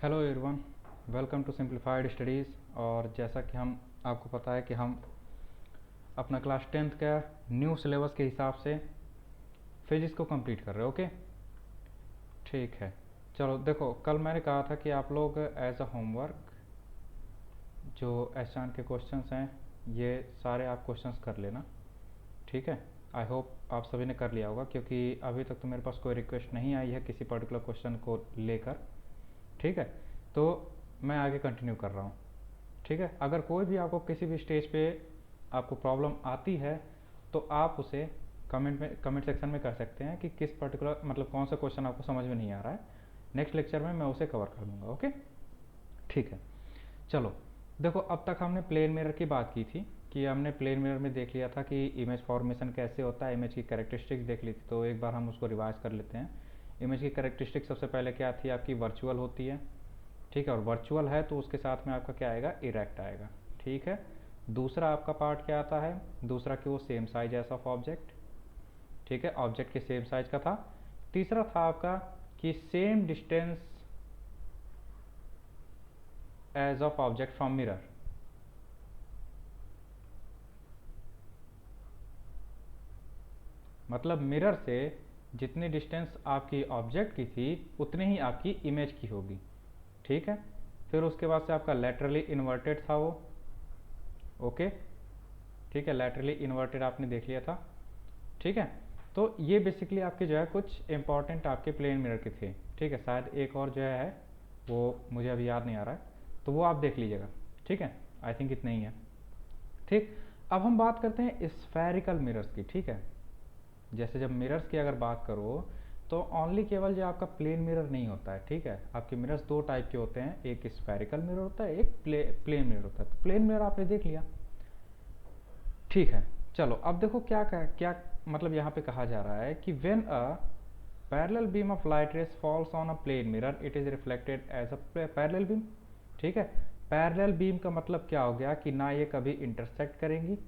Hello everyone, welcome to simplified studies. और जैसा कि हम आपको पता है कि हम अपना क्लास 10th का न्यू सिलेबस के हिसाब से फिजिक्स को कंप्लीट कर रहे हैं। ओके, ठीक है। चलो देखो, कल मैंने कहा था कि आप लोग एज अ होमवर्क जो एहसान के क्वेश्चंस हैं ये सारे आप क्वेश्चंस कर लेना, ठीक है। आई होप आप सभी ने कर लिया होगा, क्योंकि अभी तक तो मेरे पास कोई रिक्वेस्ट नहीं आई है किसी पर्टिकुलर क्वेश्चन को लेकर, ठीक है। तो मैं आगे कंटिन्यू कर रहा हूँ, ठीक है। अगर कोई भी आपको किसी भी स्टेज पे आपको प्रॉब्लम आती है तो आप उसे कमेंट सेक्शन में कर सकते हैं कि किस पर्टिकुलर मतलब कौन सा क्वेश्चन आपको समझ में नहीं आ रहा है। नेक्स्ट लेक्चर में मैं उसे कवर कर दूंगा। ओके, ठीक है। चलो देखो, अब तक हमने प्लेन मिरर की बात की थी कि हमने प्लेन मिरर में देख लिया था कि इमेज फॉर्मेशन कैसे होता है, इमेज की कैरेक्टरिस्टिक्स देख ली थी। तो एक बार हम उसको रिवाइज कर लेते हैं। इमेज की कैरेक्टरिस्टिक सबसे पहले क्या थी, आपकी वर्चुअल होती है, ठीक है। और वर्चुअल है तो उसके साथ में आपका क्या आएगा, इरेक्ट आएगा, ठीक है। दूसरा आपका पार्ट क्या आता है, दूसरा कि वो same size as of object, ठीक है, ऑब्जेक्ट के सेम साइज का था। तीसरा था आपका कि same distance as of object from mirror, मतलब मिरर से जितनी डिस्टेंस आपकी ऑब्जेक्ट की थी उतनी ही आपकी इमेज की होगी, ठीक है। फिर उसके बाद से आपका लैटरली इन्वर्टेड था वो, ओके, ठीक है। लैटरली इन्वर्टेड आपने देख लिया था, ठीक है। तो ये बेसिकली आपके जो है कुछ इंपॉर्टेंट आपके प्लेन मिरर के थे, ठीक है। शायद एक और जो है वो मुझे अभी याद नहीं आ रहा है, तो वो आप देख लीजिएगा, ठीक है। आई थिंक इतना ही है, ठीक। अब हम बात करते हैं स्फेरिकल मिरर्स की, ठीक है। जैसे जब मिरर्स की अगर बात करो तो ओनली केवल जो आपका प्लेन मिरर नहीं होता है, ठीक है। आपके मिरर्स दो टाइप के होते हैं, एक स्फेरिकल मिरर होता है, एक प्लेन मिरर होता है। तो प्लेन मिरर आपने देख लिया, ठीक है। चलो अब देखो क्या मतलब यहाँ पे कहा जा रहा है कि when a parallel beam of light rays falls on a plane mirror it is reflected as a parallel beam, ठीक है। पैरेलल बीम का मतलब क्या हो गया कि ना ये कभी इंटरसेक्ट करेंगी,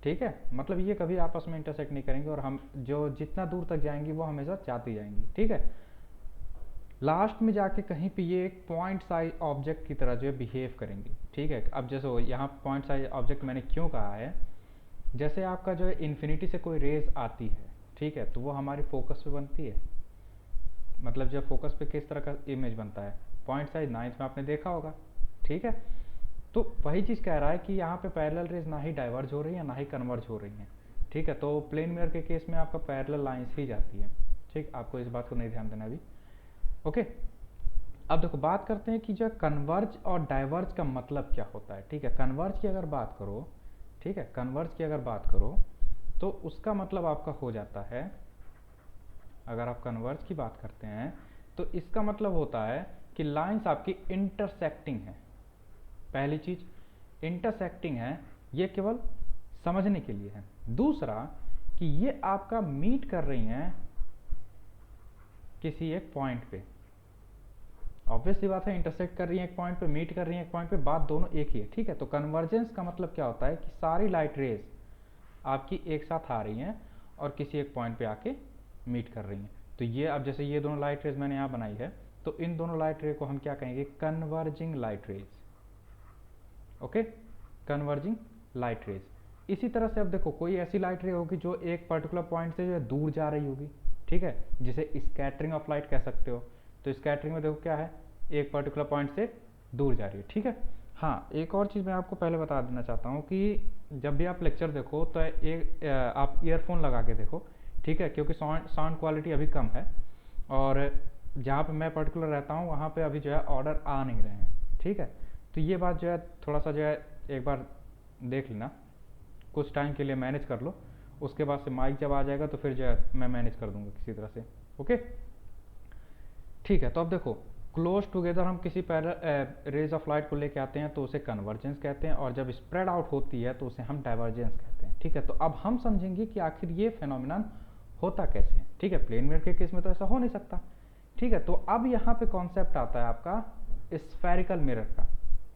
ठीक है। मतलब ये कभी आपस में इंटरसेक्ट नहीं करेंगे और हम जो जितना दूर तक जाएंगी वो हमेशा जाती जाएंगी, ठीक है। लास्ट में जाके कहीं पे ये एक पॉइंट साइज ऑब्जेक्ट की तरह जो है बिहेव करेंगी, ठीक है। अब जैसे यहाँ पॉइंट साइज ऑब्जेक्ट मैंने क्यों कहा है, जैसे आपका जो है इन्फिनिटी से कोई रेज आती है, ठीक है, तो वो हमारी फोकस पे बनती है। मतलब जब फोकस पे किस तरह का इमेज बनता है, पॉइंट साइज, नाइन्थ में आपने देखा होगा, ठीक है। तो वही चीज़ कह रहा है कि यहाँ पे पैरेलल रेज ना ही डाइवर्ज हो रही है ना ही कन्वर्ज हो रही हैं, ठीक है। तो प्लेन मिरर के केस में आपका पैरेलल लाइंस ही जाती है, ठीक। आपको इस बात को नहीं ध्यान देना अभी, ओके। अब देखो बात करते हैं कि जो कन्वर्ज और डाइवर्ज का मतलब क्या होता है, ठीक है। कन्वर्ज की अगर बात करो, ठीक है, कन्वर्ज की अगर बात करो तो उसका मतलब आपका हो जाता है, अगर आप कन्वर्ज की बात करते हैं तो इसका मतलब होता है कि लाइंस आपकी इंटरसेक्टिंग है। पहली चीज इंटरसेक्टिंग है, ये केवल समझने के लिए है। दूसरा कि ये आपका मीट कर रही हैं किसी एक पॉइंट पे, ऑब्वियस सी बात है, इंटरसेक्ट कर रही है एक पॉइंट पे, मीट कर रही है एक पॉइंट पे, बात दोनों एक ही है, ठीक है। तो कन्वर्जेंस का मतलब क्या होता है कि सारी लाइट रेज आपकी एक साथ आ रही हैं और किसी एक पॉइंट पे आके मीट कर रही हैं। तो ये अब जैसे ये दोनों लाइट रेज मैंने यहाँ बनाई है, तो इन दोनों लाइट रे को हम क्या कहेंगे, converging light rays, okay, converging light rays. इसी तरह से अब देखो कोई ऐसी लाइट रे होगी जो एक पर्टिकुलर पॉइंट से जो है दूर जा रही होगी, ठीक है, जिसे स्कैटरिंग ऑफ लाइट कह सकते हो। तो स्कैटरिंग में देखो क्या है, एक पर्टिकुलर पॉइंट से दूर जा रही है, ठीक है। हाँ, एक और चीज़ मैं आपको पहले बता देना चाहता हूँ कि जब भी आप लेक्चर देखो तो एक आप ईयरफोन लगा के देखो, ठीक है, क्योंकि साउंड क्वालिटी अभी कम है और जहाँ पे मैं पर्टिकुलर रहता हूँ वहाँ पे अभी जो है ऑर्डर आ नहीं रहे हैं, ठीक है। तो ये बात जो है थोड़ा सा जो है एक बार देख लेना, कुछ टाइम के लिए मैनेज कर लो, उसके बाद से माइक जब आ जाएगा तो फिर जो है मैं मैनेज कर दूंगा किसी तरह से, ओके, ठीक है। तो अब देखो क्लोज टुगेदर हम किसी रेज ऑफ लाइट को लेके आते हैं तो उसे कन्वर्जेंस कहते हैं, और जब स्प्रेड आउट होती है तो उसे हम डाइवर्जेंस कहते हैं, ठीक है। तो अब हम समझेंगे कि आखिर ये फेनोमेनन होता कैसे है, ठीक है। प्लेन मिरर के केस में तो ऐसा हो नहीं सकता, ठीक है। तो अब यहाँ पे कॉन्सेप्ट आता है आपका स्फेरिकल मिरर का।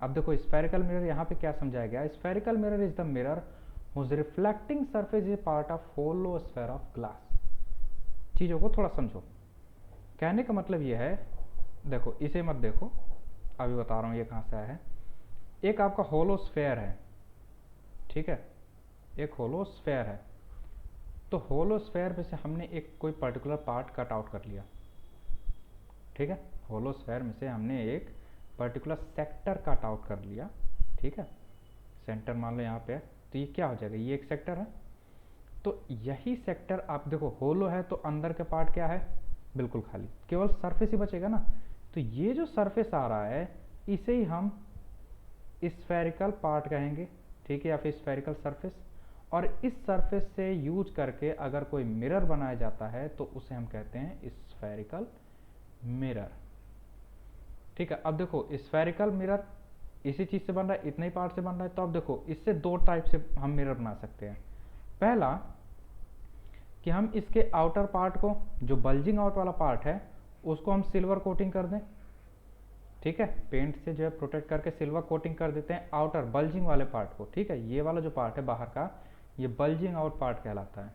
अब देखो स्फेरिकल मिरर यहाँ पे क्या समझाया गया, spherical mirror is the mirror whose reflecting surface is part of hollow sphere of glass। चीज़ों को थोड़ा समझो, कहने का मतलब ये है, देखो इसे मत देखो, अभी बता रहा हूँ ये कहाँ से आया है। एक आपका होलो स्फेयर है, ठीक है, एक होलो स्फेयर है। तो होलो स्फेयर में से हमने एक कोई पर्टिकुलर पार्ट कट आउट कर लिया, ठीक है, होलो स्फेयर में से हमने एक पर्टिकुलर सेक्टर कट आउट कर लिया, ठीक है, सेंटर मान लो यहाँ पे है, तो ये क्या हो जाएगा, ये एक सेक्टर है। तो यही सेक्टर आप देखो होलो है तो अंदर के पार्ट क्या है, बिल्कुल खाली, केवल सरफेस ही बचेगा ना। तो ये जो सरफेस आ रहा है इसे ही हम स्फेरिकल पार्ट कहेंगे, ठीक है, या फिर स्फेरिकल सरफेस। और इस सरफेस से यूज करके अगर कोई मिरर बनाया जाता है तो उसे हम कहते हैं स्फेरिकल मिरर, ठीक है। अब देखो स्फेरिकल मिरर इसी चीज से बन रहा है, इतने ही पार्ट से बन रहा है। तो अब देखो इससे दो टाइप से हम मिरर बना सकते हैं। पहला कि हम इसके आउटर पार्ट को, जो बल्जिंग आउट वाला पार्ट है, उसको हम सिल्वर कोटिंग कर दें, ठीक है, पेंट से जो है प्रोटेक्ट करके सिल्वर कोटिंग कर देते हैं आउटर बल्जिंग वाले पार्ट को, ठीक है। ये वाला जो पार्ट है बाहर का, ये बल्जिंग आउट पार्ट कहलाता है,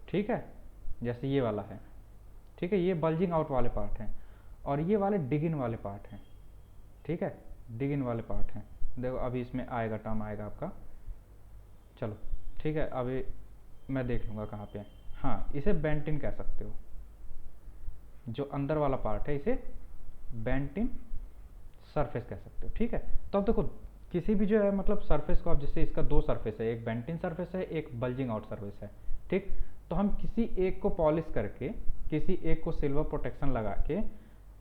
ठीक है, जैसे ये वाला है, ठीक है, ये बल्जिंग आउट वाले पार्ट हैं। और ये वाले डिग इन वाले पार्ट हैं, ठीक है, डिग इन वाले पार्ट हैं। देखो अभी इसमें आएगा, टर्म आएगा आपका, चलो ठीक है, अभी मैं देख लूँगा कहाँ पे है। हाँ, इसे बेंट इन कह सकते हो, जो अंदर वाला पार्ट है इसे बेंट इन सरफेस कह सकते हो, ठीक है। तो अब देखो किसी भी जो है मतलब सरफेस को, अब जैसे इसका दो सरफेस है, एक बेंट इन सरफेस है, एक बल्जिंग आउट सरफेस है, ठीक। तो हम किसी एक को पॉलिश करके, किसी एक को सिल्वर प्रोटेक्शन लगा के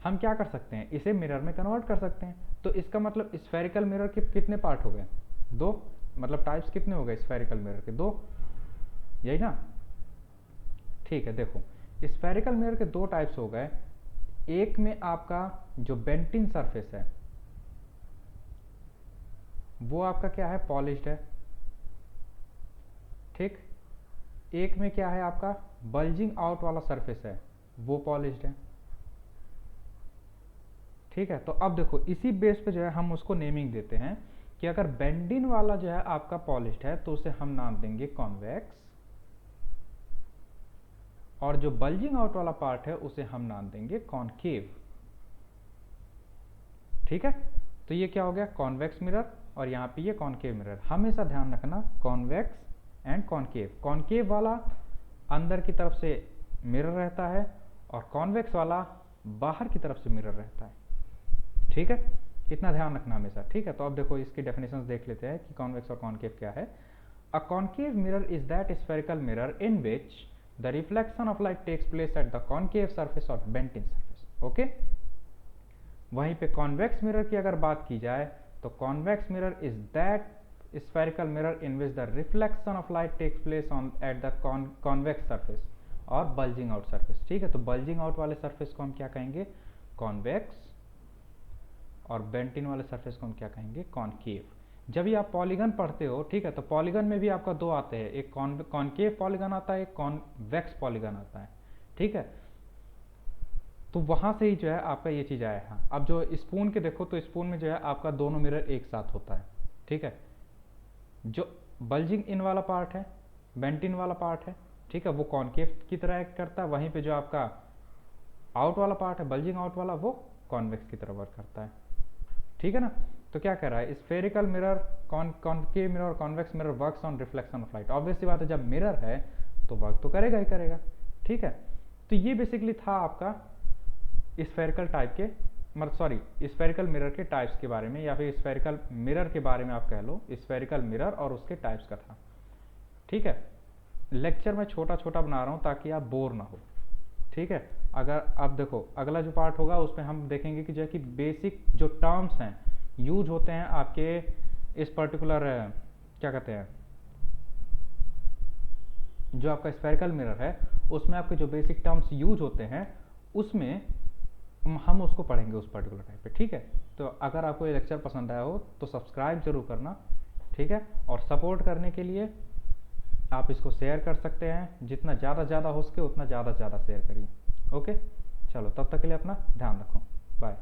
हम क्या कर सकते हैं, इसे मिरर में कन्वर्ट कर सकते हैं। तो इसका मतलब स्फेरिकल मिरर के कितने पार्ट हो गए, दो, मतलब टाइप्स कितने हो गए स्फेरिकल मिरर के, दो, यही ना, ठीक है। देखो स्फेरिकल मिरर के दो टाइप्स हो गए। एक में आपका जो बेंट इन सरफेस है वो आपका क्या है, पॉलिश्ड है, ठीक। एक में क्या है आपका बल्जिंग आउट वाला सरफेस है, वो पॉलिश्ड है, ठीक है। तो अब देखो इसी बेस पे जो है हम उसको नेमिंग देते हैं कि अगर बेंट इन वाला जो है आपका पॉलिश्ड है तो उसे हम नाम देंगे कॉन्वेक्स, और जो बल्जिंग आउट वाला पार्ट है उसे हम नाम देंगे कॉनकेव, ठीक है। तो ये क्या हो गया, कॉन्वेक्स मिरर, और यहाँ पे ये कॉनकेव मिरर। हमेशा ध्यान रखना कॉन्वेक्स एंड कॉनकेव। कॉनकेव वाला अंदर की तरफ से मिरर रहता है और कॉन्वेक्स वाला बाहर की तरफ से मिरर रहता है, ठीक है, इतना ध्यान रखना हमेशा, ठीक है। तो अब देखो इसकी डेफिनेशंस देख लेते हैं कि कॉन्वेक्स और कॉनकेव क्या है। A concave mirror is that spherical mirror in which the reflection of light takes place at the concave surface of bent in surface, okay. वहीं पे कॉन्वेक्स मिरर की अगर बात की जाए तो convex mirror is that spherical mirror in which the reflection of light takes place on at the convex surface और bulging out surface, ठीक है। तो बल्जिंग आउट वाले सरफेस को हम क्या कहेंगे, कॉन्वेक्स, और बेंट इन वाले सरफेस को हम क्या कहेंगे, कॉनकेव। जब भी आप पॉलीगन पढ़ते हो, ठीक है, तो पॉलीगन में भी आपका दो आते हैं, एक कॉनकेव पॉलीगन आता है, एक कॉन्वेक्स पॉलीगन आता है, ठीक है। तो वहां से ही जो है आपका ये चीज आया है। अब जो स्पून के देखो तो स्पून में जो है आपका दोनों मिरर एक साथ होता है, ठीक है। जो बल्जिंग इन वाला पार्ट है, बेंट इन वाला पार्ट है, ठीक है, वो कॉनकेव की तरह एक्ट करता है। वहीं पे जो आपका आउट वाला पार्ट है, बल्जिंग आउट वाला, वो कॉन्वेक्स की तरह वर्क करता है, ठीक है ना। तो क्या कह रहा है, स्फेरिकल मिरर, कॉनकेव मिरर और convex mirror works on reflection of light. Obvious सी बात है, जब मिरर है तो वर्क तो करेगा ही करेगा, ठीक है। तो ये बेसिकली था आपका स्फेरिकल टाइप के, मतलब सॉरी स्फेरिकल मिरर के टाइप्स के बारे में, या फिर स्फेरिकल मिरर के बारे में आप कह लो, स्फेरिकल मिरर और उसके टाइप्स का था, ठीक है। लेक्चर में छोटा छोटा बना रहा हूँ ताकि आप बोर ना हो, ठीक है। अगर अब देखो अगला जो पार्ट होगा उसमें हम देखेंगे कि जो है कि बेसिक जो टर्म्स हैं यूज होते हैं आपके इस पर्टिकुलर क्या कहते हैं, जो आपका स्फेरिकल मिरर है उसमें आपके जो बेसिक टर्म्स यूज होते हैं उसमें हम उसको पढ़ेंगे उस पर्टिकुलर टाइप पे, ठीक है। तो अगर आपको ये लेक्चर पसंद आया हो तो सब्सक्राइब जरूर करना, ठीक है। और सपोर्ट करने के लिए आप इसको शेयर कर सकते हैं, जितना ज़्यादा हो सके उतना ज़्यादा शेयर करिए, ओके। चलो तब तक के लिए अपना ध्यान रखो, बाय।